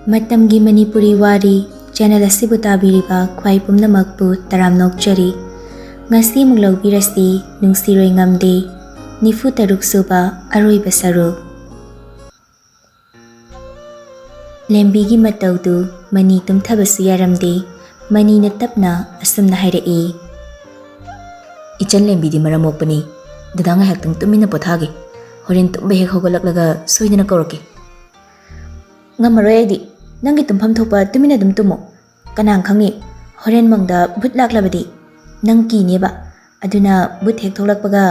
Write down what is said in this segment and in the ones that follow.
Matamgi Manipuri Wari channel asibu tabiriba khwai pumnamakpu taramnokchari ngasi muglaubirasi Nungshiroi Ngamde nifu taruk suba aroiba saru Lembigi mataudu mani tumthabasu yaramde mani na tapna asumna hairei Ichan lembidi maramokpani dadanga haktung tumina pothage horen tumbe hek hogolaklaga soidana korake Ngamaroi adi nangi tumpham thopa tumina dum tumo kanang khangi horen mangda but laklabadi nang ki neba aduna but hek tholakpaga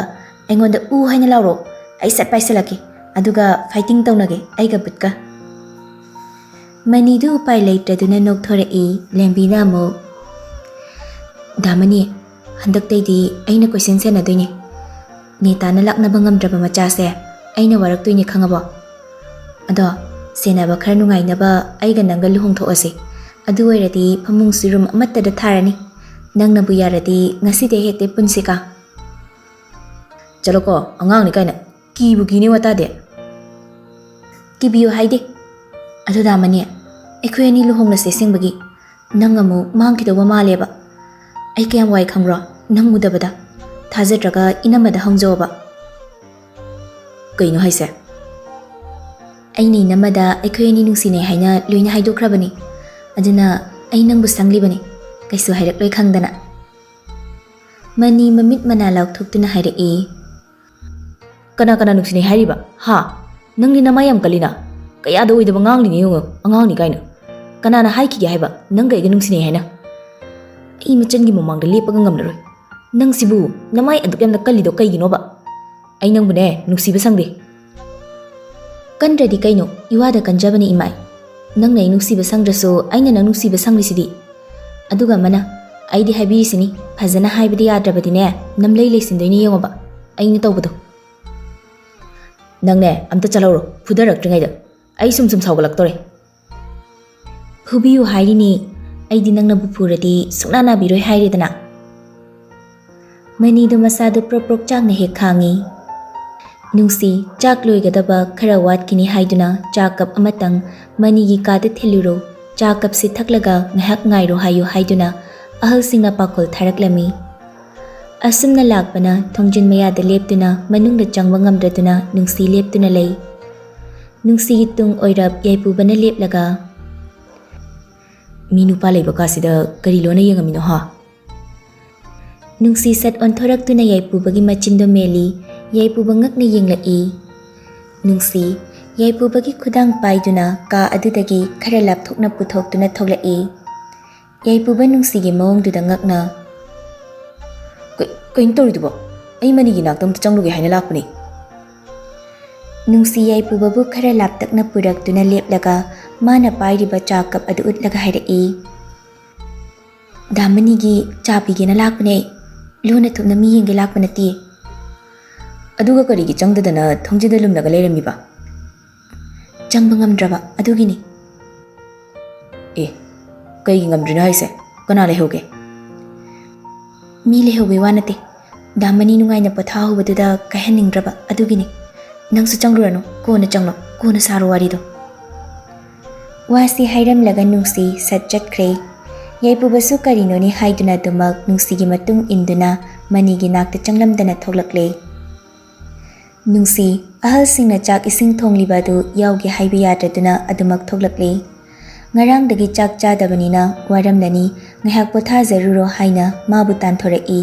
aingonda u haina lawro ai sat paisalaki aduga fighting tawnage aiga butka mani du upai leitraduna nokthore e lembina mo damani handak taidi aina question sena doine netana laknaba ngamdraba machase aina warak toine khangaba ado senaba khara nungainaba aiga nangal luhongthoase adu oiradi phamung sirum amatta da tharani nangna bu yaradi ngasi de hekte punsika chaloko angang ni kaina ki bu gini wata de ki biyo haide adu damani ekhwe ni luhongna se singbagi nangamu mangki do maleba ai kyam wai khangra nang udabada thajatraga inamada hangjoba kaino haise aini namada ekhwe ni nungsine haina loina haidokrabani aduna ai nangbu sanglibani kaisu hairak loi khangdana mani mamit mana laukthoktuna hairei kana kana nungsine hairiba ha nangni namayam kalina kaya do oidaba ngangli ni yungo angangni kaina kana na haiki gi haiba nangga iga nungsine haina ai machangi momangda lepaga ngamlaroi nangsibu namai adukyamna kallido kaiginoba ai nangbune nungsiba sangde kandradi kaino iwada kanjabani imai nangna ai nungsiba sangdraso aina nang nungsiba sanglisidi aduga mana aidi haibirisini phajana haibidi yadrabadine namlei leisindoini yengoba aina tawbado nangne amta chalawro phudaraktrigaida ai sum saugalaktore phubiyu hairini aidi nangna bupuradi suknana biroi hairedana mani do masadu proprok chakna he khangi nungsi chak loigadaba khara watkini haiduna chakap amatang mani gi kade theluro chakap si thaklaga ngahak ngairo hayu haiduna ahal singna pakol tharaklami asumna lakpana thongjin mayada leptuna manungda changwa ngamdraduna nungsi leptuna lei nungsi gi tung oirap yaipubana leplaga minu pa leiba kasida kari lona yengamino ha nungsi sat onthoraktuna yaipubagi machindo meli yaipuba ngakna yenglai nungsi yaipubagi khudang paiduna ka adudagi khara lapthokna puthoktuna thoglai yaipuba nungsi gi mawngduda ngakna kain toriduba ai mani gi naktam changluge haina lakpani nungsi yaipuba bu khara laptakna puraktuna leplaga mana pairiba chakap adu utlaga hairei damani gi chapigena lakpane lona thumna mi yenge lakpanati aduga karigi changdadana thongjida lumnaga leiramiba changba ngamdraba adugini kaigi ngamdrina haise kana lehoge mi lehoge wanate damani nungaina pathahubaduda kahaningdraba adugini nangsu changlurano kona changlo kona saru warido wasi hairamlaga nungsi satchatkre yaipubasu karinoni haiduna dumak nungsigi matung induna manigi nakta changlamdana thoglakle nungsi ahal singna chak ising thonglibadu yauge haibi yadraduna adumak thoglakle ngarang dagi chak chadabanina waramnani ngahak potha zaruro haina mabu tanthorei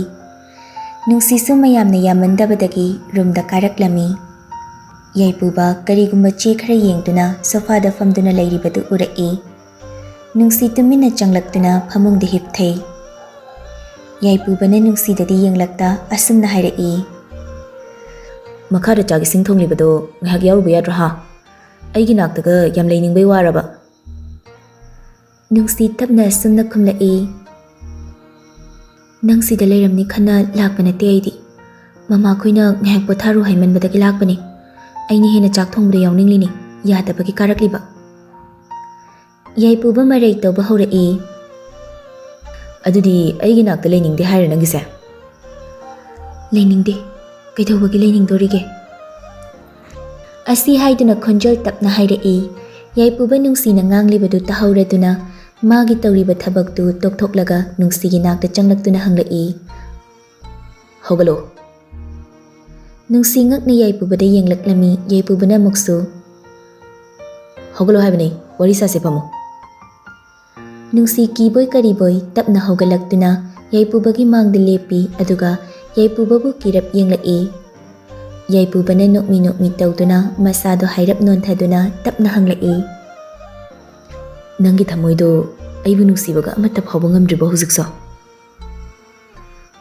nungsi su mayamna yamandabadagi rumda karaklami yaipuba karigumba che khara yengduna sofa da famduna leiribadu urei nungsi tumina changlaktuna phamungda hipthei yaipubana nungsi dadi yenglakta asumna hairei makhara chagi sing thonglibado ngahak yaruba yadra ha aigi naktaga yam leiningbai waraba nungsi tapna asumna khumlai nangsi da leiramni khana lakpana te aidi mama khoina ngahak potharu haimanbadagi lakpani aini hena chak thongbda yawninglini yadabagi karakliba yaipuba marei tawba horei adudi aigi nakta leiningde haira nangise leiningde kaithobagi leiningdorige asi haiduna khonjal tapna hairei ꯌꯥꯏꯄꯨꯕ ꯅꯨꯡꯁꯤꯅ ꯉꯥꯡꯂꯤꯕꯗꯨ ꯇꯥꯍꯧꯔꯗꯨꯅ ꯃꯥꯒꯤ ꯇꯧꯔꯤꯕ ꯊꯕꯛꯇꯨ ꯇꯣꯛꯊꯣꯛꯂꯒ ꯅꯨꯡꯁꯤꯒꯤ ꯅꯥꯛꯇ ꯆꯪꯂꯛꯇꯨꯅ ꯍꯪꯂꯛꯏ꯫ ꯍꯧꯒꯠꯂꯣ꯫ ꯅꯨꯡꯁꯤ ꯉꯛꯅ ꯌꯥꯏꯄꯨꯕꯗ ꯌꯦꯡꯂꯛꯂꯝꯃꯤ꯫ ꯌꯥꯏꯄꯨꯕꯅ ꯑꯃꯨꯛꯁꯨ ꯍꯧꯒꯠꯂꯣ ꯍꯥꯏꯕꯅꯤ, ꯋꯥꯔꯤ ꯁꯥꯁꯦ ꯐꯝꯃꯣ꯫ ꯅꯨꯡꯁꯤ ꯀꯤꯕꯣꯏ ꯀꯔꯤꯕꯣꯏ ꯇꯞꯅ ꯍꯧꯒꯠꯂꯛꯇꯨꯅ ꯌꯥꯏꯄꯨꯕꯒꯤ ꯃꯥꯡꯗ ꯂꯦꯞꯄꯤ ꯑꯗꯨꯒ ꯌꯥꯏꯄꯨꯕꯕꯨ ꯀꯤꯔꯞ ꯌꯦꯡꯂꯛꯏ꯫ ꯌꯥꯏꯄꯨꯕꯅ ꯅꯣꯛꯃꯤ ꯅꯣꯛꯃꯤ ꯇꯧꯗꯨꯅ ꯃꯁꯥꯗꯣ ꯍꯥꯏꯔꯞ ꯅꯣꯟꯊꯗꯨꯅ ꯇꯞꯅ ꯍꯪꯂꯛꯏ꯫ ꯅꯪꯒꯤ ꯊꯃꯣꯏꯗꯣ ꯑꯩꯕꯨ ꯅꯨꯡꯁꯤꯕꯒ ꯑꯃꯠꯇ ꯐꯥꯎꯕ ꯉꯝꯗ꯭ꯔꯤꯕꯣ ꯍꯧꯖꯤꯛꯁꯨ?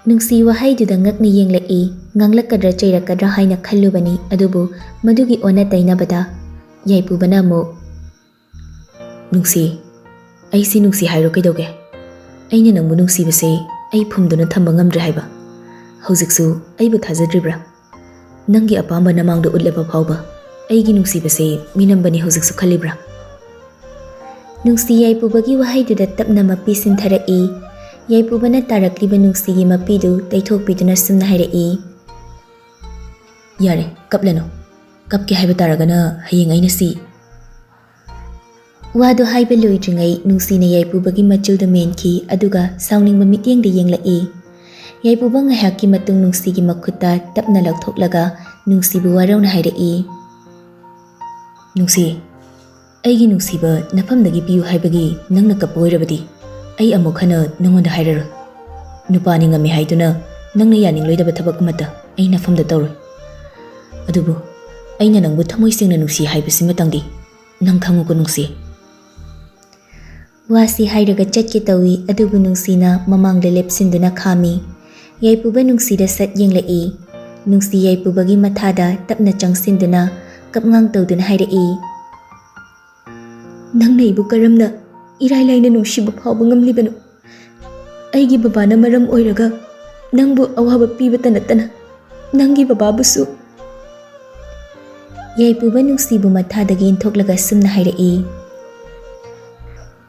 ꯅꯨꯡꯁꯤ ꯋꯥꯍꯩꯗꯨꯗ ꯉꯛꯅ ꯌꯦꯡꯂꯛꯏ꯫ ꯉꯥꯡꯂꯛꯀꯗ꯭ꯔꯥ ꯆꯩꯔꯛꯀꯗ꯭ꯔꯥ ꯍꯥꯏꯅ ꯈꯜꯂꯨꯕꯅꯤ, ꯑꯗꯨꯕꯨ ꯃꯗꯨꯒꯤ ꯑꯣꯟꯅ ꯇꯩꯅꯕꯗ ꯌꯥꯏꯄꯨꯕꯅ ꯑꯃꯨꯛ ꯅꯨꯡꯁꯤ, ꯑꯩꯁꯤ ꯅꯨꯡꯁꯤ ꯍꯥꯏꯔꯣ ꯀꯩꯗꯧꯒꯦ? ꯑꯩꯅ ꯅꯪꯕꯨ ꯅꯨꯡꯁꯤꯕꯁꯦ ꯑꯩ ꯐꯨꯝꯗꯨꯅ ꯊꯝꯕ ꯉꯝꯗ꯭ꯔꯦ ꯍꯥꯏꯕ꯫ ꯍꯧꯖꯤꯛꯁꯨ ꯑꯩꯕꯨ ꯊꯥꯖꯗ꯭ꯔꯤꯕ꯭ꯔꯥ? ꯅꯪꯒꯤ ꯑꯄꯥꯝꯕ ꯅꯃꯥꯡꯗ ꯎꯠꯂꯕ ꯐꯥꯎꯕ ꯑꯩꯒꯤ ꯅꯨꯡꯁꯤꯕꯁꯦ ꯃꯤꯅꯝꯕꯅꯤ ꯍꯧꯖꯤꯛꯁꯨ ꯈꯜꯂꯤꯕ꯭ꯔꯥ? ꯅꯨꯡꯁꯤ ꯌꯥꯏꯄꯨꯕꯒꯤ ꯋꯥꯍꯩꯗꯨꯗ ꯇꯞꯅ ꯃꯄꯤ ꯁꯤꯟꯊꯔꯛꯏ꯫ ꯌꯥꯏꯄꯨꯕꯅ ꯇꯥꯔꯛꯂꯤꯕ ꯅꯨꯡꯁꯤꯒꯤ ꯃꯄꯤꯗꯨ ꯇꯩꯊꯣꯛꯄꯤꯗꯨꯅ ꯁꯨꯝꯅ ꯍꯥꯏꯔꯛꯏ꯫ ꯌꯥꯔꯦ, ꯀꯞꯂꯅꯨ꯫ ꯀꯞꯀꯦ ꯍꯥꯏꯕ ꯇꯥꯔꯒꯅ ꯍꯌꯦꯡ ꯑꯩꯅ ꯁꯤ꯫ ꯋꯥꯗꯨ ꯍꯥꯏꯕ ꯂꯣꯏꯗ꯭ꯔꯤꯉꯩ ꯅꯨꯡꯁꯤꯅ ꯌꯥꯏꯄꯨꯕꯒꯤ ꯃꯆꯤꯜꯗꯨ ꯃꯦꯟꯈꯤ ꯑꯗꯨꯒ ꯁꯥꯎꯅꯤꯡꯕ ꯃꯤꯠꯌꯦꯡꯗ ꯌꯦꯡꯂꯛꯏ꯫ ꯌꯥꯏꯄꯨꯕ ꯉꯥꯏꯍꯥꯛꯀꯤ ꯃꯇꯨꯡ ꯅꯨꯡꯁꯤꯒꯤ ꯃꯈꯨꯠꯇ ꯇꯞꯅ ꯂꯧꯊꯣꯛꯂꯒ ꯅꯨꯡꯁꯤꯕꯨ ꯋꯥꯔꯧꯅ ꯍꯥꯏꯔꯛꯏ꯫ ꯅꯨꯡꯁꯤ, ꯑꯩꯒꯤ ꯅꯨꯡꯁꯤꯕ ꯅꯐꯝꯗꯒꯤ ꯄꯤꯌꯨ ꯍꯥꯏꯕꯒꯤ ꯅꯪꯅ ꯀꯞꯄ ꯑꯣꯏꯔꯕꯗꯤ ꯑꯩ ꯑꯃꯨꯛ ꯍꯟꯅ ꯅꯪꯉꯣꯟꯗ ꯍꯥꯏꯔꯔꯣꯏ꯫ ꯅꯨꯄꯥꯅꯤ ꯉꯝꯃꯤ ꯍꯥꯏꯗꯨꯅ ꯅꯪꯅ ꯌꯥꯅꯤꯡꯂꯣꯏꯗꯕ ꯊꯕꯛ ꯑꯃꯠꯇ ꯑꯩ ꯅꯐꯝꯗ ꯇꯧꯔꯣꯏ꯫ ꯑꯗꯨꯕꯨ ꯑꯩꯅ ꯅꯪꯕꯨ ꯊꯃꯣꯏ ꯁꯦꯡꯅ ꯅꯨꯡꯁꯤ ꯍꯥꯏꯕꯁꯤꯃꯇꯪꯗꯤ ꯅꯪ ꯈꯪꯉꯨꯀꯣ ꯅꯨꯡꯁꯤ꯫ ꯋꯥꯁꯤ ꯍꯥꯏꯔꯒ ꯆꯠꯀꯦ ꯇꯧꯏ, ꯑꯗꯨꯕꯨ ꯅꯨꯡꯁꯤꯅ ꯃꯃꯥꯡꯗ ꯂꯦꯞꯁꯤꯟꯗꯨꯅ ꯈꯥꯝꯃꯤ꯫ ꯌꯥꯏꯄꯨꯕ ꯅꯨꯡꯁꯤꯗ ꯁꯠ ꯌꯦꯡꯂꯛꯏ꯫ ꯅꯨꯡꯁꯤ ꯌꯥꯏꯄꯨꯕꯒꯤ ꯃꯊꯥꯗ ꯇꯞꯅ ꯆꯪꯁꯤꯟꯗꯨꯅ ꯀꯞꯉꯥꯡ ꯇꯧꯗꯨꯅ ꯍꯥꯏꯔꯛꯏ꯫ ꯅꯪꯅ ꯑꯩꯕꯨ ꯀꯔꯝꯅ ꯏꯔꯥꯏ ꯂꯥꯏꯅ ꯅꯨꯡꯁꯤꯕ ꯐꯥꯎꯕ ꯉꯝꯂꯤꯕꯅꯣ? ꯑꯩꯒꯤ ꯕꯕꯥꯅ ꯃꯔꯝ ꯑꯣꯏꯔꯒ ꯅꯪꯕꯨ ꯑꯋꯥꯕ ꯄꯤꯕꯇ ꯅꯠꯇꯅ ꯅꯪꯒꯤ ꯕꯕꯥꯕꯨꯁꯨ꯫ ꯌꯥꯏꯄꯨꯕ ꯅꯨꯡꯁꯤꯕꯨ ꯃꯊꯥꯗꯒꯤ ꯏꯟꯊꯣꯛꯂꯒ ꯁꯨꯝꯅ ꯍꯥꯏꯔꯛꯏ꯫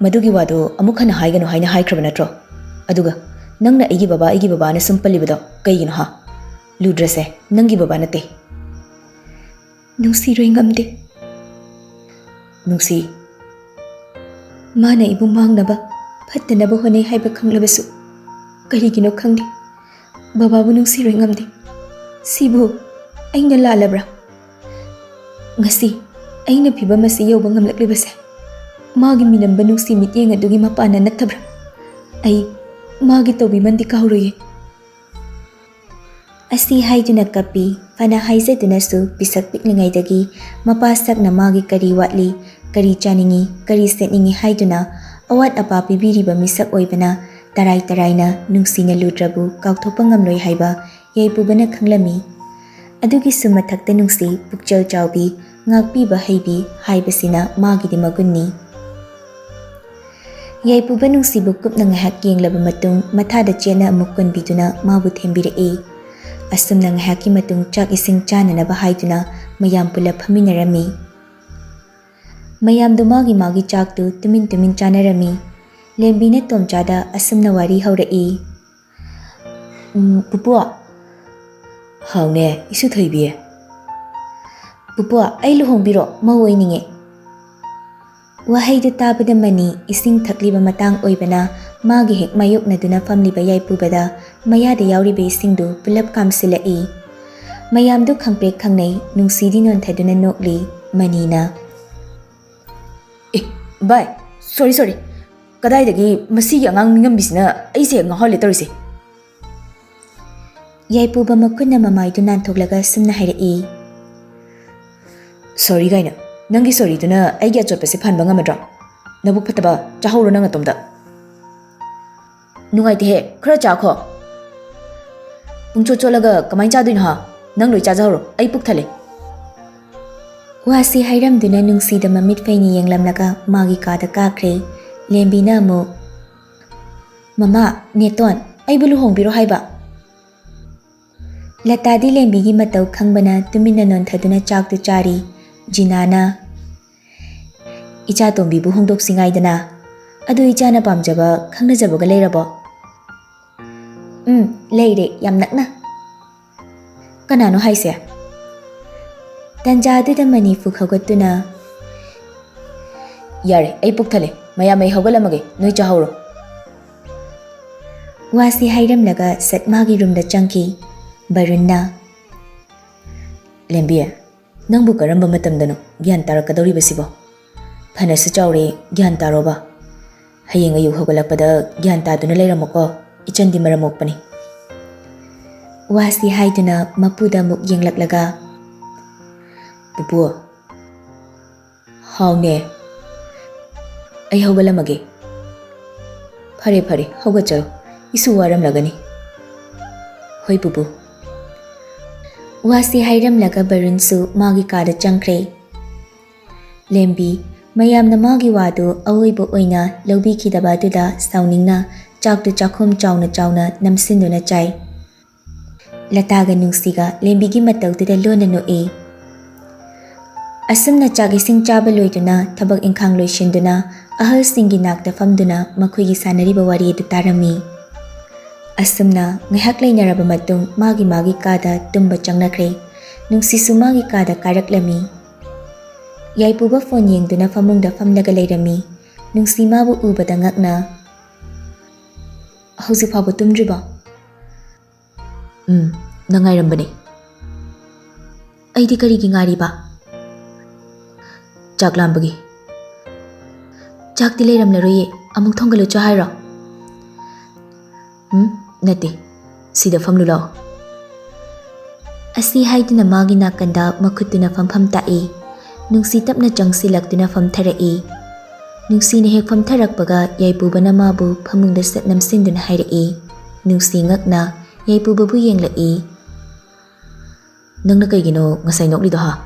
ꯃꯗꯨꯒꯤ ꯋꯥꯗꯣ ꯑꯃꯨꯛ ꯍꯟꯅ ꯍꯥꯏꯒꯅꯨ ꯍꯥꯏꯅ ꯍꯥꯏꯈ꯭ꯔꯕ ꯅꯠꯇ꯭ꯔꯣ? ꯑꯗꯨꯒ ꯅꯪꯅ ꯑꯩꯒꯤ ꯕꯕꯥꯅ ꯁꯨꯝ ꯄꯜꯂꯤꯕꯗꯣ ꯀꯩꯒꯤꯅꯣ ꯍꯥ? ꯂꯨꯗ꯭ꯔꯁꯦ ꯅꯪꯒꯤ ꯕꯕꯥ ꯅꯠꯇꯦ꯫ ꯅꯨꯡꯁꯤꯔꯣꯏ ꯉꯝꯗꯦ꯫ ꯅꯨꯡꯁꯤ, ꯃꯥꯅ ꯑꯩꯕꯨ ꯃꯥꯡꯅꯕ ꯐꯠꯇꯅꯕ ꯍꯣꯠꯅꯩ ꯍꯥꯏꯕ ꯈꯪꯂꯕꯁꯨ ꯀꯔꯤꯒꯤꯅꯣ ꯈꯪꯗꯦ ꯕꯕꯥꯕꯨ ꯅꯨꯡꯁꯤꯔꯣꯏ ꯉꯝꯗꯦ꯫ ꯁꯤꯕꯨ ꯑꯩꯅ ꯂꯥꯜꯂꯕ꯭ꯔꯥ? ꯉꯁꯤ ꯑꯩꯅ ꯐꯤꯕꯝ ꯑꯁꯤ ꯌꯧꯕ ꯉꯝꯂꯛꯂꯤꯕꯁꯦ ꯃꯥꯒꯤ ꯃꯤꯅꯝꯕ ꯅꯨꯡꯁꯤ ꯃꯤꯠꯌꯦꯡ ꯑꯗꯨꯒꯤ ꯃꯄꯥꯟꯅ ꯅꯠꯇꯕ꯭ꯔꯥ? ꯑꯩ ꯃꯥꯒꯤ ꯇꯧꯕꯤꯃꯟꯗꯤ ꯀꯥꯎꯔꯣꯏꯌꯦ꯫ ꯑꯁꯤ ꯍꯥꯏꯗꯨꯅ ꯀꯞꯄꯤ꯫ ꯐꯅ ꯍꯥꯏꯖꯗꯨꯅꯁꯨ ꯄꯤꯁꯛ ꯄꯤꯛꯂꯤꯉꯩꯗꯒꯤ ꯃꯄꯥ ꯁꯛꯅ ꯃꯥꯒꯤ ꯀꯔꯤ ꯋꯥꯠꯂꯤ, ꯀꯔꯤ ꯆꯥꯅꯤꯡꯏ, ꯀꯔꯤ ꯁꯦꯠꯅꯤꯡꯏ ꯍꯥꯏꯗꯨꯅ ꯑꯋꯥꯠ ꯑꯄꯥ ꯄꯤꯕꯤꯔꯤꯕ ꯃꯤꯁꯛ ꯑꯣꯏꯕꯅ ꯇꯔꯥꯏ ꯇꯔꯥꯏꯅ ꯅꯨꯡꯁꯤꯅ ꯂꯨꯗ꯭ꯔꯕꯨ ꯀꯥꯎꯊꯣꯛꯄ ꯉꯝꯂꯣꯏ ꯍꯥꯏꯕ ꯌꯥꯏꯄꯨꯕꯅ ꯈꯪꯂꯝꯃꯤ꯫ ꯑꯗꯨꯒꯤꯁꯨ ꯃꯊꯛꯇ ꯅꯨꯡꯁꯤ ꯄꯨꯛꯆꯦꯜ ꯆꯥꯎꯕꯤ, ꯉꯥꯛꯄꯤꯕ ꯍꯩꯕꯤ ꯍꯥꯏꯕꯁꯤꯅ ꯃꯥꯒꯤꯗꯤ ꯃꯒꯨꯟꯅꯤ꯫ ꯌꯥꯏꯄꯨꯕ ꯅꯨꯡꯁꯤꯕꯨ ꯀꯨꯞꯅ ꯉꯥꯏꯍꯥꯛ ꯌꯦꯡꯂꯕ ꯃꯇꯨꯡ ꯃꯊꯥꯗ ꯆꯦꯠꯅ ꯑꯃꯨꯛ ꯀꯣꯟꯕꯤꯗꯨꯅ ꯃꯥꯕꯨ ꯊꯦꯝꯕꯤꯔꯛꯏ꯫ ꯑꯁꯨꯝꯅ ꯉꯥꯏꯍꯥꯛꯀꯤ ꯃꯇꯨꯡ ꯆꯥꯛ ꯏꯁꯤꯡ ꯆꯥꯅꯅꯕ ꯍꯥꯏꯗꯨꯅ ꯃꯌꯥꯝ ꯄꯨꯂꯞ ꯐꯝꯃꯤꯟꯅꯔꯝꯃꯤ꯫ ꯃꯌꯥꯝꯗꯨ ꯃꯥꯒꯤ ꯃꯥꯒꯤ ꯆꯥꯛꯇꯨ ꯇꯨꯃꯤꯟ ꯇꯨꯃꯤꯟ ꯆꯥꯅꯔꯝꯃꯤ꯫ ꯂꯦꯝꯕꯤꯅ ꯇꯣꯝꯆꯥꯗ ꯑꯁꯨꯝꯅ ꯋꯥꯔꯤ ꯍꯧꯔꯛꯏ꯫ ꯄꯨꯄꯨ, ꯍꯥꯎꯅꯦ ꯏꯁꯨꯊꯣꯏꯕꯤ꯫ ꯄꯨꯄꯨ, ꯑꯩ ꯂꯨꯍꯣꯡꯕꯤꯔꯣ, ꯃꯧ ꯑꯣꯏꯅꯤꯡꯉꯦ꯫ ꯋꯥꯍꯩꯗꯨ ꯇꯥꯕꯗ ꯃꯅꯤ ꯏꯁꯤꯡ ꯊꯛꯂꯤꯕ ꯃꯇꯥꯡ ꯑꯣꯏꯕꯅ ꯃꯥꯒꯤ ꯍꯦꯛ ꯃꯥꯌꯣꯛꯅꯗꯨꯅ ꯐꯝꯂꯤꯕ ꯌꯥꯏꯄꯨꯕꯗ ꯃꯌꯥꯗ ꯌꯥꯎꯔꯤꯕ ꯏꯁꯤꯡꯗꯨ ꯄꯨꯂꯞ ꯀꯥꯝꯁꯤꯜꯂꯛꯏ꯫ ꯃꯌꯥꯝꯗꯨ ꯈꯪꯄ꯭ꯔꯦꯛ ꯈꯪꯅꯩ꯫ ꯅꯨꯡꯁꯤꯗꯤ ꯅꯣꯟꯊꯗꯨꯅ ꯅꯣꯛꯂꯤ꯫ ꯃꯅꯤꯅ ꯚꯥꯏ, ꯁꯣꯔꯤ, ꯀꯗꯥꯏꯗꯒꯤ ꯃꯁꯤꯒꯤ ꯑꯉꯥꯡ ꯅꯤꯡꯉꯝꯕꯤꯁꯤꯅ ꯑꯩꯁꯦ ꯉꯥꯎꯍꯜꯂꯦ ꯇꯧꯔꯤꯁꯦ꯫ ꯌꯥꯏꯄꯨꯕ ꯃꯈꯨꯠꯅ ꯃꯃꯥꯏꯗꯨ ꯅꯥꯟꯊꯣꯛꯂꯒ ꯁꯨꯝꯅ ꯍꯥꯏꯔꯛꯏ꯫ ꯁꯣꯔꯤ ꯀꯥꯏꯅ ꯅꯪꯒꯤ ꯁꯣꯔꯤꯗꯨꯅ ꯑꯩꯒꯤ ꯑꯆꯣꯠꯄꯁꯦ ꯐꯍꯟꯕ ꯉꯝꯃꯗ꯭ꯔꯣ? ꯅꯕꯨꯛ ꯐꯠꯇꯕ, ꯆꯥꯍꯧꯔꯣ ꯅꯪ ꯅꯇꯣꯝꯗ꯫ ꯅꯨꯡꯉꯥꯏꯇꯦꯍꯦ, ꯈꯔ ꯆꯥꯈꯣ꯫ ꯄꯨꯡꯆꯣꯠ ꯆꯣꯠꯂꯒ ꯀꯃꯥꯏꯅ ꯆꯥꯗꯣꯏꯅꯣ ꯍꯥ? ꯅꯪ ꯂꯣꯏ ꯆꯥꯖꯍꯧꯔꯣ, ꯑꯩ ꯄꯨꯛ ꯊꯜꯂꯦ꯫ ꯋꯥꯁꯤ ꯍꯥꯏꯔꯝꯗꯨꯅ ꯅꯨꯡꯁꯤꯗ ꯃꯃꯤꯠ ꯐꯩꯅ ꯌꯦꯡꯂꯝꯂꯒ ꯃꯥꯒꯤ ꯀꯥꯗ ꯀꯥꯈ꯭ꯔꯦ꯫ ꯂꯦꯝꯕꯤꯅ ꯑꯃꯨꯛ ꯃꯃꯥ, ꯅꯦꯇꯣꯟ, ꯑꯩꯕꯨ ꯂꯨꯍꯣꯡꯕꯤꯔꯣ ꯍꯥꯏꯕ꯫ ꯂꯇꯥꯗꯤ ꯂꯦꯝꯕꯤꯒꯤ ꯃꯇꯧ ꯈꯪꯕꯅ ꯇꯨꯃꯤꯟꯅ ꯅꯣꯟꯊꯗꯨꯅ ꯆꯥꯛꯇꯨ ꯆꯥꯔꯤ꯫ ꯖꯤꯅꯥꯅ ꯏꯆꯥ ꯇꯣꯝꯕꯤꯕꯨ ꯍꯣꯡꯗꯣꯛꯁꯤꯉꯥꯏꯗꯅ, ꯑꯗꯨ ꯏꯆꯥꯅ ꯄꯥꯝꯖꯕ ꯈꯪꯅꯖꯕꯒ ꯂꯩꯔꯕꯣ? ꯂꯩꯔꯦ, ꯌꯥꯝ ꯅꯛꯅ꯫ ꯀꯅꯥꯅꯣ ꯍꯥꯏꯁꯦ? ꯇꯟꯖꯥꯗꯨꯗ ꯃꯅꯤ ꯐꯨꯛ ꯍꯧꯒꯠꯇꯨꯅ Yare, ay puk thale, maya may haugalamage, noi chahoro. Wasi hairamlaga Satmagi roomda changki. Barunna. Lembi, nangbu karamba matamdano gyan tarakadoribasibo. Phanasa chawre gyan taroba. Hayeng ayuk haugalakpada gyan taduna leiramoko, ichandi maramokpani. Wasi haiduna mapuda muk yenglaklaga. Pupu. Haune. Ay haugalamage. Phare, haugacharo. Isu waram lagani. Hoi pupu. Wasi hairamlaga Barunsu magi kada changkre. Lembi mayamna magi wadu awoibo oina lobi kidabaduda sauningna chakdu chakhum chauna namsinduna chai. Lataga Nungsiga Lembigi matawduda lona noe. Asumna chagising chaba loiduna tabak ingkhang loishinduna ahal singi nakta famduna makuigi sanariba wari edu tarami. Asumna ngahak lainaraba matung magi kada tumba changnakre. Nungsisu magi kada karaklami. Yaipuba phone yengduna famungda famlaga leirami. Nungsi mabu ubada ngakna. Hauzik phabu tumdriba? Nangairam Aidi karigi ngariba? Chaklambagi. Chakti leiramlaroye amuk thongalo chahairo. Nate, sida famlu lao. Asi haiduna magi nakanda makutuna fampham tae. Nungsi tapna changsilakduna famtharae. Nungsi na hek famtharakpaga yaipubana mabu phamungda satnamsinduna hairae. Nungsi ngakna yaipubabu yenglae. Nangna kaigino ngasai noklido ha.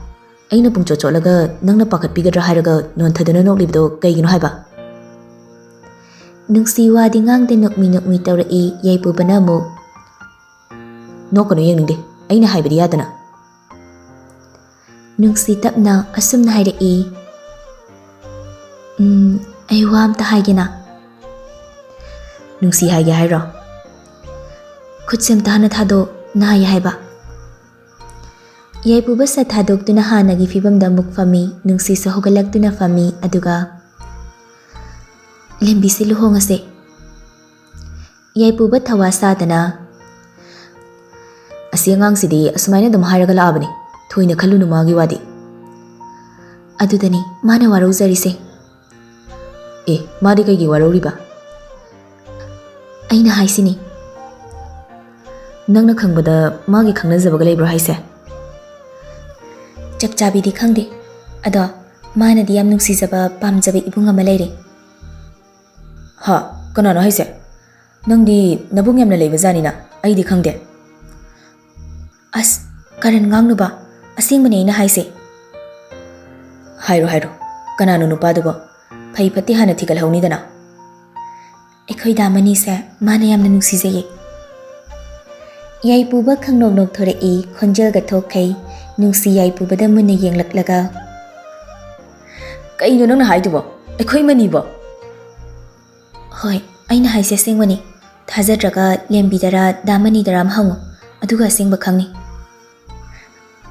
Aina pungcho cholaga nangna pakatpigadra hairaga nonthaduna noklibdo kaigino haiba. Nungsi wadi ngangde nokmi tawrae yaipubana mo. Nokano yengningde, aina haibadi yadana. Nungsi tapna asumna hairae. Ay wamta haigena. Nungsi haige hairo. Khutsem tahana thado nahaya haiba. Yaipuba sa thadokduna hanagi fibamda mukfami nungsi sa hugalakduna fami aduga Lembi si luhongase. Yaipuba thawa sadana. Asi angangsidi asumaina dum hairaga laabani. Thoina khalunu magi wadi. Adudani mana warauzarise. Madi kaigi warauriba. Aina haisini. Nangna khangbada magi khangnazabaga leibro haise. Chapchabidi khangde. Ado mana di yam nungsizaba pamjaba ibung ama leire. Ha, kanano haise. Nangdi nabung yamna leiba zanina. Aidi khangde. As karan ngangnuba asingmane ina haise. Hairo. Kanano nupaduba. Phai phati hana thigal hauni dana. Ekhoi damani se mana yamna nungsizaye. Yaipuba khangnok thorae khonjel ga thokkai. Nungsi yaipubada munna yenglaklaga. Kaino nangna haiduba. Ekhoi maniba. Hoi, aina haise singwani. Thajadraga lembidara damani daram hango. Aduga singba khangni.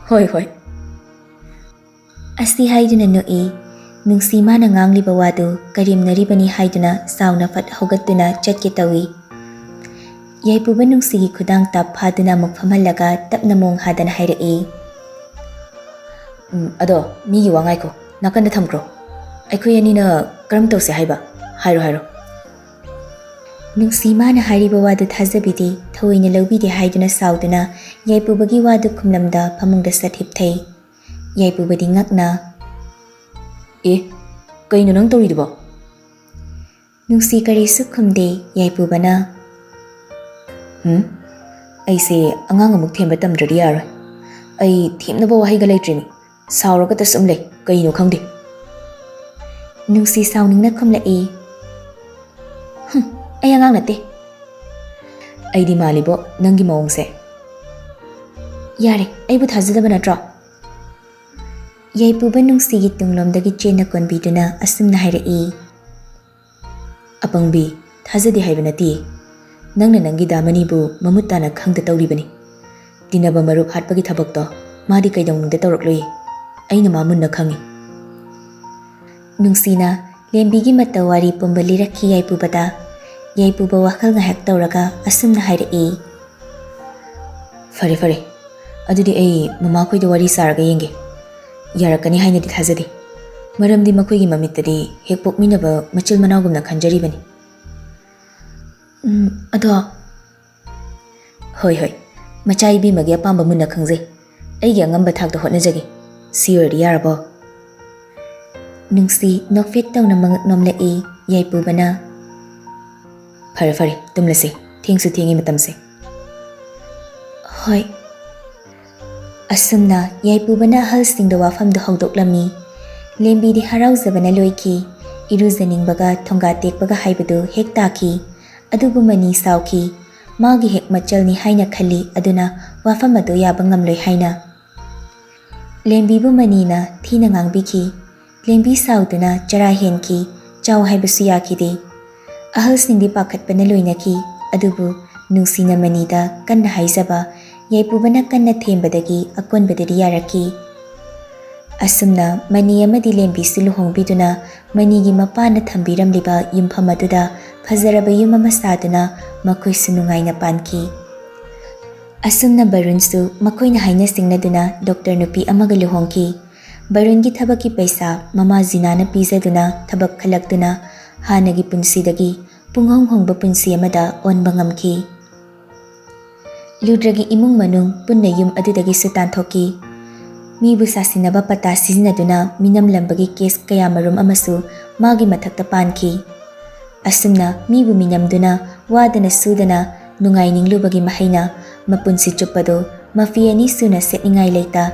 Hoi. Asi haiduna noe. Nungsi mana ngangliba wadu karimnaribani haiduna sauna fat hogatuna chatke tawi. Yaipuba nungsigi khudang tap phaduna mukfamhalaga tapna mong hadana hairae. Ado migi wangai ko nakanda thamkro. Aikhoi anina karam tawse haiba. Hairo. Nungsi mana hariba wadu thazabidi thawoina lawbidi haiduna sauduna yaipubagi wadu khumlamda phamungda sathipthai. Yaipubadi ngakna. Kaino nang tawriduba? Nungsi karisu khumde yaipubana. Aise angang amuk themba tamdradi yaroi. Ai themnaba wahaiga leitrini. Sauraga ta sumle kaino khangde. Nungsi sauningna khumlae. Ay angang nate. Aidi malibo nangi maungse. Yare, aibu thazadaba natra. Yaipuba nungsigi tunglomdagi chena konbiduna asumna hairae. Apangbi thazadi haiba nati. Nangna nangi damanibu mamutana khangda tawribani. Dinaba marup hatpagi thabakto madi kaidongnungde tawrakloi. Aina mamunna khangi. Nungsina ꯂꯦꯝꯕꯤꯒꯤ ꯃꯇꯧ ꯋꯥꯔꯤ ꯄꯨꯝꯕ ꯂꯤꯔꯛꯈꯤ ꯌꯥꯏꯄꯨꯕꯗ꯫ ꯌꯥꯏꯄꯨꯕ ꯋꯥꯈꯜ ꯉꯥꯏꯍꯥꯛ ꯇꯧꯔꯒ ꯑꯁꯨꯝꯅ ꯍꯥꯏꯔꯛꯏ꯫ ꯐꯔꯦ ꯐꯔꯦ, ꯑꯗꯨꯗꯤ ꯑꯩ ꯃꯃꯥꯈꯣꯏꯗ ꯋꯥꯔꯤ ꯁꯥꯔꯒ ꯌꯦꯡꯒꯦ꯫ ꯌꯥꯔꯛꯀꯅꯤ ꯍꯥꯏꯅꯗꯤ ꯊꯥꯖꯗꯦ, ꯃꯔꯝꯗꯤ ꯃꯈꯣꯏꯒꯤ ꯃꯃꯤꯠꯇꯗꯤ ꯍꯦꯛ ꯄꯣꯛꯃꯤꯟꯅꯕ ꯃꯆꯤꯜ ꯃꯅꯥꯎꯒꯨꯝꯅ ꯈꯟꯖꯔꯤꯕꯅꯤ꯫ ꯑꯗꯣ ꯍꯣꯏ ꯍꯣꯏ, ꯃꯆꯥ ꯏꯕꯦꯝꯃꯒꯤ ꯑꯄꯥꯝꯕ ꯃꯨꯟꯅ ꯈꯪꯖꯩ꯫ ꯑꯩꯒꯤ ꯑꯉꯝꯕ ꯊꯥꯛꯇ ꯍꯣꯠꯅꯖꯒꯦ꯫ ꯁꯤ ꯑꯣꯏꯔꯗꯤ ꯌꯥꯔꯕꯣ? ꯅꯨꯡꯁꯤ ꯅꯣꯛꯐꯦꯠ ꯇꯧꯅ ꯃꯉꯛ ꯅꯣꯝꯂꯛꯏ꯫ ꯌꯥꯏꯄꯨꯕꯅ ꯐꯔꯦ ꯐꯔꯦ, ꯇꯨꯝꯂꯁꯤ, ꯊꯦꯡꯁꯨ ꯊꯦꯡꯉꯤ ꯃꯇꯝꯁꯦ꯫ ꯍꯣꯏ꯫ ꯑꯁꯨꯝꯅ ꯌꯥꯏꯄꯨꯕꯅ ꯑꯍꯜꯁꯤꯡꯗ ꯋꯥꯐꯝꯗꯨ ꯍꯧꯗꯣꯛꯂꯝꯃꯤ꯫ ꯂꯦꯝꯕꯤꯗꯤ ꯍꯔꯥꯎꯖꯕꯅ ꯂꯣꯏꯈꯤ꯫ ꯏꯔꯨꯖꯅꯤꯡꯕꯒ ꯊꯣꯡꯒꯥ ꯇꯦꯛꯄꯒ ꯍꯥꯏꯕꯗꯨ ꯍꯦꯛ ꯇꯥꯈꯤ꯫ ꯑꯗꯨꯕꯨ ꯃꯅꯤ ꯁꯥꯎꯈꯤ꯫ ꯃꯥꯒꯤ ꯍꯦꯛ ꯃꯆꯜꯅꯤ ꯍꯥꯏꯅ ꯈꯜꯂꯤ, ꯑꯗꯨꯅ ꯋꯥꯐꯝ ꯑꯗꯨ ꯌꯥꯕ ꯉꯝꯂꯣꯏ ꯍꯥꯏꯅ꯫ ꯂꯦꯝꯕꯤꯕꯨ ꯃꯅꯤꯅ ꯊꯤꯅ ꯉꯥꯡꯕꯤꯈꯤ꯫ ꯂꯦꯝꯕꯤ ꯁꯥꯎꯗꯨꯅ ꯆꯔꯥ ꯍꯦꯟꯈꯤ꯫ ꯆꯥꯎ ꯍꯥꯏꯕꯁꯨ ꯌꯥꯈꯤꯗꯦ꯫ ꯑꯍꯜꯁꯤꯡꯗꯤ ꯄꯥꯈꯠꯄꯅ ꯂꯣꯏꯅꯈꯤ꯫ ꯑꯗꯨꯕꯨ ꯅꯨꯡꯁꯤꯅ ꯃꯅꯤꯗ ꯀꯟꯅ ꯍꯥꯏꯖꯕ, ꯌꯥꯏꯄꯨꯕꯅ ꯀꯟꯅ ꯊꯦꯝꯕꯗꯒꯤ ꯑꯀꯣꯟꯕꯗꯗꯤ ꯌꯥꯔꯛꯈꯤ꯫ ꯑꯁꯨꯝꯅ ꯃꯅꯤ ꯑꯃꯗꯤ ꯂꯦꯝꯕꯤꯁꯨ ꯂꯨꯍꯣꯡꯕꯤꯗꯨꯅ ꯃꯅꯤꯒꯤ ꯃꯄꯥꯅ ꯊꯝꯕꯤꯔꯝꯂꯤꯕ ꯌꯨꯝꯐꯝ ꯑꯗꯨꯗ ꯐꯖꯔꯕ ꯌꯨꯝ ꯑꯃ ꯁꯥꯗꯨꯅ ꯃꯈꯣꯏꯁꯨ ꯅꯨꯡꯉꯥꯏꯅ ꯄꯥꯟꯈꯤ꯫ ꯑꯁꯨꯝꯅ ꯕꯔꯨꯟꯁꯨ ꯃꯈꯣꯏꯅ ꯍꯥꯏꯅ ꯁꯤꯡꯅꯗꯨꯅ ꯗꯣꯛꯇꯔ ꯅꯨꯄꯤ ꯑꯃꯒ ꯂꯨꯍꯣꯡꯈꯤ꯫ ꯕꯔꯨꯟꯒꯤ ꯊꯕꯛꯀꯤ ꯄꯩꯁꯥ ꯃꯃꯥ ꯖꯤꯅꯥꯅ ꯄꯤꯖꯗꯨꯅ ꯊꯕꯛ ꯈꯜꯂꯛꯇꯨꯅ ꯍꯥꯟꯅꯒꯤ ꯄꯨꯟꯁꯤꯗꯒꯤ ꯄꯨꯡꯍꯣꯡ ꯍꯣꯡꯕ ꯄꯨꯟꯁꯤ ꯑꯃꯗ ꯑꯣꯟꯕ ꯉꯝꯈꯤ꯫ ꯂꯨꯗ꯭ꯔꯒꯤ ꯏꯃꯨꯡ ꯃꯅꯨꯡ ꯄꯨꯟꯅ ꯌꯨꯝ ꯑꯗꯨꯗꯒꯤꯁꯨ ꯇꯥꯟꯊꯣꯛꯈꯤ꯫ ꯃꯤꯕꯨ ꯁꯥꯁꯤꯟꯅꯕ ꯄꯇꯥ ꯁꯤꯖꯤꯟꯅꯗꯨꯅ ꯃꯤꯅꯝꯂꯝꯕꯒꯤ ꯀꯦꯁ ꯀꯌꯥ ꯃꯔꯨꯝ ꯑꯃꯁꯨ ꯃꯥꯒꯤ ꯃꯊꯛꯇ ꯄꯥꯟꯈꯤ꯫ ꯑꯁꯨꯝꯅ ꯃꯤꯕꯨ ꯃꯤꯅꯝꯗꯨꯅ ꯋꯥꯗꯅ ꯁꯨꯗꯅ ꯅꯨꯡꯉꯥꯏꯅꯤꯡꯂꯨꯕꯒꯤ ꯃꯍꯩꯅ ꯃꯄꯨꯟꯁꯤ ꯆꯨꯞꯄꯗꯨ ꯃꯐꯤ 2 ꯁꯨꯅ ꯁꯦꯠꯅꯤꯡꯉꯥꯏ ꯂꯩꯇ,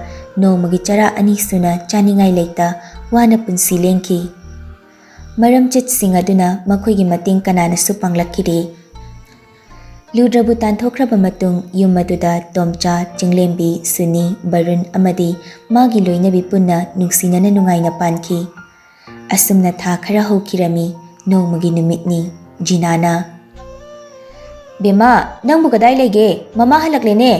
ꯅꯣꯡꯃꯒꯤ ꯆꯔꯥ 2 ꯁꯨꯅ ꯆꯥꯅꯤꯡꯉꯥই ꯂꯩꯇ ꯋꯥꯅ ꯄꯨꯟꯁꯤ ꯂꯦꯟꯈꯤ꯫ ꯃꯔꯝꯆꯠꯁꯤꯡ ꯑꯗꯨꯅ ꯃꯈꯣꯏꯒꯤ ꯃꯇꯦꯡ ꯀꯅꯥꯅꯁꯨ ꯄꯥꯡꯂꯛꯈꯤꯗꯦ꯫ ꯂꯨꯗ꯭ꯔꯕꯨ ꯇꯥꯟꯊꯣꯛꯈ꯭ꯔꯕ ꯃꯇꯨꯡ ꯌꯨꯝ ꯑꯗꯨꯗ ꯇꯣꯝꯆꯥ, ꯆꯤꯡꯂꯦꯝꯕꯤ, ꯁꯨꯅꯤ, ꯕꯔꯨꯟ ꯑꯃꯗꯤ ꯃꯥꯒꯤ ꯂꯣꯏꯅꯕꯤ ꯄꯨꯟꯅ ꯅꯨꯡꯁꯤꯅꯅ ꯅꯨꯡꯉꯥꯏꯅ ꯄꯥꯟꯈꯤ꯫ ꯑꯁꯨꯝꯅ ꯊꯥ ꯈꯔ ꯍꯧꯈꯤꯔꯝꯃꯤ꯫ ꯅꯣꯡꯃꯒꯤ ꯅꯨꯃꯤꯠꯅꯤ꯫ ꯖꯤꯅꯥꯅ "ꯕꯦꯝꯃ, ꯅꯪꯕꯨ ꯀꯗꯥꯏ ꯂꯩꯒꯦ? ꯃꯃꯥ ꯍꯜꯂꯛꯂꯦꯅꯦ!"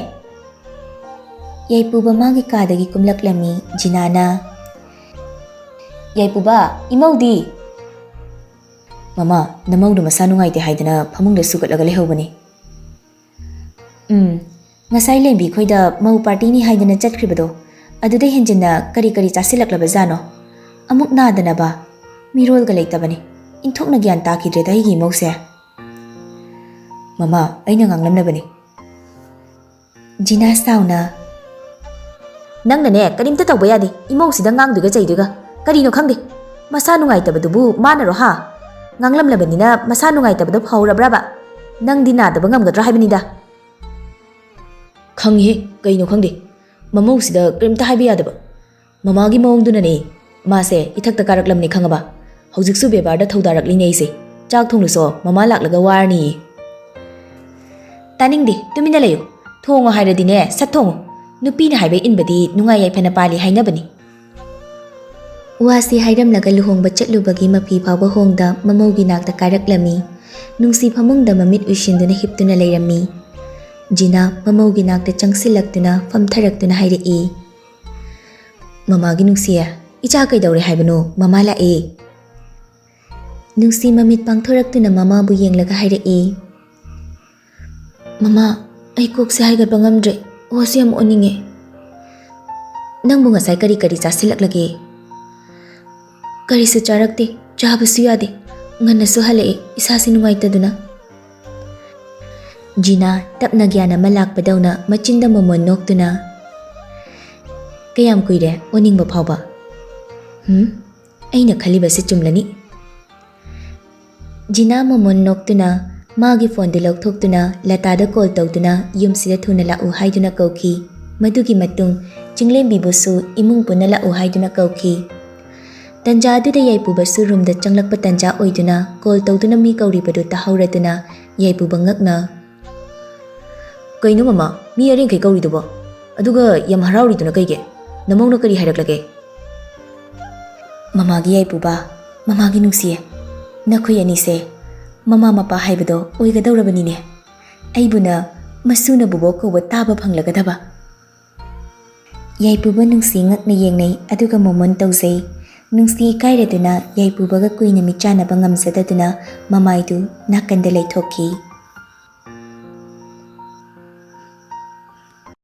ꯌꯥꯏꯄꯨꯕ ꯃꯥꯒꯤ ꯀꯥꯗꯒꯤ ꯀꯨꯝꯂꯛꯂꯝꯃꯤ꯫ ꯖꯤꯅꯥꯅ "ꯌꯥꯏꯄꯨꯕ, ꯏꯃꯧꯗꯤ?" "ꯃꯃꯥ, ꯅꯃꯧꯗꯨ ꯃꯁꯥ ꯅꯨꯡꯉꯥꯏꯇꯦ ꯍꯥꯏꯗꯅ ꯐꯃꯨꯡꯗ ꯁꯨꯒꯠꯂꯒ ꯂꯩꯍꯧꯕꯅꯤ." ꯉꯁꯥꯏ ꯂꯦꯝꯕꯤ ꯈꯣꯏꯗ ꯃꯧ ꯄꯥꯔꯇꯤꯅꯤ ꯍꯥꯏꯗꯅ ꯆꯠꯈ꯭ꯔꯤꯕꯗꯣ, ꯑꯗꯨꯗ ꯍꯦꯟꯖꯤꯟꯅ ꯀꯔꯤ ꯀꯔꯤ ꯆꯥꯁꯤꯜꯂꯛꯂꯕꯖꯥꯠꯅꯣ? ꯑꯃꯨꯛ ꯅꯥꯗꯅꯕ ꯃꯤꯔꯣꯜꯒ ꯂꯩꯇꯕꯅꯤ꯫ ꯏꯟꯊꯣꯛꯅ ꯒ꯭ꯌꯥꯟ ꯇꯥꯈꯤꯗ꯭ꯔꯦꯗ ꯑꯩꯒꯤ ꯏꯃꯧꯁꯦ꯫ "ꯃꯃꯥ, ꯑꯩꯅ ꯉꯥꯡꯂꯝꯅꯕꯅꯤ." ꯖꯤꯅꯥ ꯁꯥꯎꯅ "ꯅꯪꯅꯅꯦ ꯀꯔꯤꯝꯇ ꯇꯧꯕ ꯌꯥꯗꯦ, ꯏꯃꯧꯁꯤꯗ ꯉꯥꯡꯗꯣꯏꯒ ꯆꯩꯗꯣꯏꯒ꯫ ꯀꯔꯤꯅꯣ ꯈꯪꯗꯦ, ꯃꯁꯥ ꯅꯨꯡꯉꯥꯏꯇꯕꯗꯨꯕꯨ ꯃꯥꯅꯔꯣ ꯍꯥ? ꯉꯥꯡꯂꯝꯂꯕꯅꯤꯅ ꯃꯁꯥ ꯅꯨꯡꯉꯥꯏꯇꯕꯗꯣ ꯐꯧꯔꯕ꯭ꯔꯕ? ꯅꯪꯗꯤ ꯅꯥꯗꯕ ꯉꯝꯒꯗ꯭ꯔꯥ ꯍꯥꯏꯕꯅꯤꯗ." "ꯈꯪꯉꯤꯍꯦ, ꯀꯩꯅꯣ ꯈꯪꯗꯦ, ꯃꯃꯧꯁꯤꯗ ꯀꯔꯤꯝꯇ ꯍꯥꯏꯕ ꯌꯥꯗꯕ꯫ ꯃꯃꯥꯒꯤ ꯃꯑꯣꯡꯗꯨꯅꯅꯦ, ꯃꯥꯁꯦ ꯏꯊꯛꯇ ꯀꯥꯔꯛꯂꯝꯅꯤ ꯈꯪꯉꯕ? ꯍꯧꯖꯤꯛꯁꯨ ꯕꯦꯕꯥꯔꯗ ꯊꯧꯗꯥꯔꯛꯂꯤꯅꯦ ꯑꯩꯁꯦ꯫ ꯆꯥꯛ ꯊꯣꯡꯂꯨꯁꯣ, ꯃꯃꯥ ꯂꯥꯛꯂꯒ ꯋꯥꯔꯅꯤꯌꯦ." "ꯇꯥꯅꯤꯡꯗꯦ, ꯇꯨꯃꯤꯟꯅ ꯂꯩꯌꯨ꯫ ꯊꯣꯡꯉꯣ ꯍꯥꯏꯔꯗꯤꯅꯦ ꯁꯠ ꯊꯣꯡꯉꯨ꯫ ꯅꯨꯄꯤꯅ ꯍꯥꯏꯕ ꯏꯟꯕꯗꯤ ꯅꯨꯡꯉꯥꯏ ꯌꯥꯏꯐꯅ ꯄꯥꯜꯂꯤ ꯍꯥꯏꯅꯕꯅꯤ." ꯋꯥꯁꯤ ꯍꯥꯏꯔꯝꯂꯒ ꯂꯨꯍꯣꯡꯕ ꯆꯠꯂꯨꯕꯒꯤ ꯃꯐꯤ ꯐꯥꯎꯕ ꯍꯣꯡꯗ ꯃꯃꯧꯒꯤ ꯅꯥꯛꯇ ꯀꯥꯔꯛꯂꯝꯃꯤ꯫ ꯅꯨꯡꯁꯤ ꯐꯃꯨꯡꯗ ꯃꯃꯤꯠ ꯎꯏꯁꯤꯟꯗꯨꯅ ꯍꯤꯞꯇꯨꯅ ꯂꯩꯔꯝꯃꯤ꯫ ꯖꯤꯅꯥ ꯃꯃꯧꯒꯤ ꯅꯥꯛꯇ ꯆꯪꯁꯤꯜꯂꯛꯇꯨꯅ ꯐꯝꯊꯔꯛꯇꯨꯅ ꯍꯥꯏꯔꯛꯏ꯫ "ꯃꯃꯥꯒꯤ ꯅꯨꯡꯁꯤꯌꯦ, ꯏꯆꯥ ꯀꯩꯗꯧꯔꯦ ꯍꯥꯏꯕꯅꯣ? ꯃꯃꯥ ꯂꯥꯛꯑꯦ." ꯅꯨꯡꯁꯤ ꯃꯃꯤꯠ ꯄꯥꯡꯊꯣꯔꯛꯇꯨꯅ ꯃꯃꯥꯕꯨ ꯌꯦꯡꯂꯒ ꯍꯥꯏꯔꯛꯏ꯫ "ꯃꯃꯥ, ꯑꯩ ꯀꯣꯛꯁꯦ ꯍꯥꯏꯒꯠꯄ ꯉꯝꯗ꯭ꯔꯦ, ꯋꯥꯁꯦ ꯌꯥꯝ ꯑꯣꯟꯅꯤꯡꯉꯦ." "ꯅꯪꯕꯨ ꯉꯁꯥꯏ ꯀꯔꯤ ꯀꯔꯤ ꯆꯥꯁꯤꯜꯂꯛꯂꯒꯦ?" "ꯀꯔꯤꯁꯨ ꯆꯥꯔꯛꯇꯦ, ꯆꯥꯕꯁꯨ ꯌꯥꯗꯦ, ꯉꯟꯅꯁꯨ ꯍꯜꯂꯛꯑꯦ ꯏꯁꯥꯁꯤ ꯅꯨꯡꯉꯥꯏꯇꯗꯨꯅ." ꯖꯤꯅꯥ ꯇꯞꯅ ꯒ꯭ꯌꯥꯟ ꯑꯃ ꯂꯥꯛꯄꯗꯧꯅ ꯃꯆꯤꯟꯗ ꯃꯣꯃꯣꯟ ꯅꯣꯛꯇꯨꯅ "ꯀꯌꯥꯝ ꯀꯨꯏꯔꯦ ꯑꯣꯅꯤꯡꯕ ꯐꯥꯎꯕ? ꯑꯩꯅ ꯈꯜꯂꯤꯕꯁꯤ ꯆꯨꯝꯂꯅꯤ." ꯖꯤꯅꯥ ꯃꯣꯃꯣꯟ ꯅꯣꯛꯇꯨꯅ ꯃꯥꯒꯤ ꯐꯣꯟꯗꯨ ꯂꯧꯊꯣꯛꯇꯨꯅ ꯂꯇꯥꯗ ꯀꯣꯜ ꯇꯧꯗꯨꯅ ꯌꯨꯝꯁꯤꯗ ꯊꯨꯅ ꯂꯥꯛꯎ ꯍꯥꯏꯗꯨꯅ ꯀꯧꯈꯤ꯫ ꯃꯗꯨꯒꯤ ꯃꯇꯨꯡ ꯆꯤꯡꯂꯦꯝꯕꯤꯕꯨꯁꯨ ꯏꯃꯨꯡ ꯄꯨꯟꯅ ꯂꯥꯛꯎ ꯍꯥꯏꯗꯨꯅ ꯀꯧꯈꯤ꯫ ꯇꯟꯖꯥ ꯑꯗꯨꯗ ꯌꯥꯏꯄꯨꯕꯁꯨ ꯔꯨꯝꯗ ꯆꯪꯂꯛꯄ ꯇꯟꯖꯥ ꯑꯣꯏꯗꯨꯅ ꯀꯣꯜ ꯇꯧꯗꯨꯅ ꯃꯤ ꯀꯧꯔꯤꯕꯗꯨ ꯇꯥꯍꯧꯔꯗꯨꯅ ꯌꯥꯏꯄꯨꯕ ꯉꯛꯅ "ꯀꯩꯅꯣ ꯃꯃꯥ, ꯃꯤ ꯑꯔꯦꯡꯈꯩ ꯀꯧꯔꯤꯗꯨꯕꯣ? ꯑꯗꯨꯒ ꯌꯥꯝ ꯍꯔꯥꯎꯔꯤꯗꯨꯅ ꯀꯩꯒꯤ? ꯅꯃꯧꯅ ꯀꯔꯤ ꯍꯥꯏꯔꯛꯂꯒꯦ?" "ꯃꯃꯥꯒꯤ ꯌꯥꯏꯄꯨꯕ, ꯃꯃꯥꯒꯤ ꯅꯨꯡꯁꯤꯌꯦ, ꯅꯈꯣꯏ ꯑꯅꯤꯁꯦ ꯃꯃꯥ ꯃꯄꯥ ꯍꯥꯏꯕꯗꯣ ꯑꯣꯏꯒꯗꯧꯔꯕꯅꯤꯅꯦ꯫ ꯑꯩꯕꯨꯅ ꯃꯁꯨꯅ ꯕꯨꯕꯣꯛ ꯀꯧꯕ ꯇꯥꯕ ꯐꯪꯂꯒꯗꯕ." ꯌꯥꯏꯄꯨꯕ ꯅꯨꯡꯁꯤ ꯉꯛꯅ ꯌꯦꯡꯅꯩ, ꯑꯗꯨꯒ ꯃꯣꯃꯣꯟ ꯇꯧꯖꯩ꯫ Nungsi ꯏꯀꯥꯏꯔꯗꯨꯅ ꯌꯥꯏꯄꯨꯕꯒ ꯀꯨꯏꯅ ꯃꯤꯆꯥꯟꯅꯕ ꯉꯝꯖꯗꯗꯨꯅ ꯃꯃꯥꯏꯗꯨ ꯅꯥꯀꯟꯗ ꯂꯩꯊꯣꯛꯈꯤ꯫